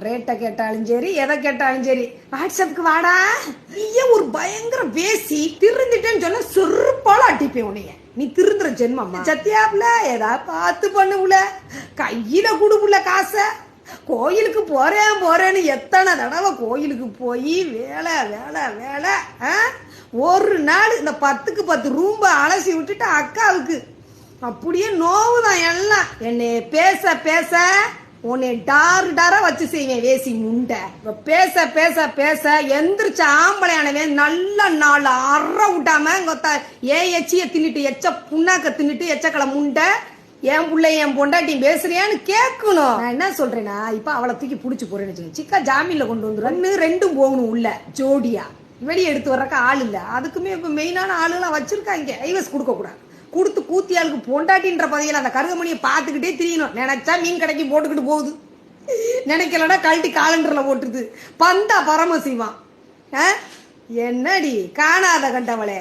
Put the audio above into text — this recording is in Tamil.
ரேட்டை கேட்டாலும் சரி எதை கேட்டாலும் சரி வாட்ஸ்அப்புக்கு வாடா. நீயே ஒரு பயங்கர பேசி திருந்துட்டேன்னு சொன்னா செருப்பால அட்டிப்பேன் உன்னைய. நீ திருந்துற ஜென்மம்மா. சத்தியாப்புல ஏதாவது பார்த்து பண்ணுவுல, கையில குடுப்புல காசை. கோயிலுக்கு போறேன்னு எத்தனை தடவை கோயிலுக்கு போய் வேலை வேலை வேலை. ஒரு நாள் இந்த 10க்கு 10 ரூம்ப அலசி விட்டுட்டு அக்காவுக்கு அப்படியே நோவுதான் எல்லாம். என்னை பேச பேச உன்னை டாரா வச்சு செய்வேன் வேசி முண்டை. பேச பேச பேச எந்திரிச்ச ஆம்பளையானவே நல்ல நாள் அற விட்டாம எச்சிய தின்னுட்டு எச்ச புண்ணாக்க தின்னுட்டு எச்சக்களை முண்டை. என் பிள்ளை என் பொண்டாட்டியும் பேசுறியான்னு கேட்கணும். நான் என்ன சொல்றேன்னா, இப்ப அவளை தூக்கி பிடிச்சி போறேன்னு சிக்கா ஜாமீன்ல கொண்டு வந்துடும். 2 போகணும் உள்ள ஜோடியா. வெளியே எடுத்து வர்றக்க ஆள் இல்ல. அதுக்குமே இப்ப மெயினான ஆளுலாம் வச்சிருக்காங்க. ஐவஸ் கொடுக்க கூடாது. கொடுத்து கூத்தியாளுக்கு பொண்டாட்டின்ற பதவியில் அந்த கருகமணியை பார்த்துக்கிட்டே திரியணும். நினைச்சா மீன் கடைக்கு போட்டுக்கிட்டு போகுது, நினைக்கலடா கழட்டி காலண்டர்ல போட்டுது. பந்தா பரமசிவம். என்னடி காணாத கண்டவளே.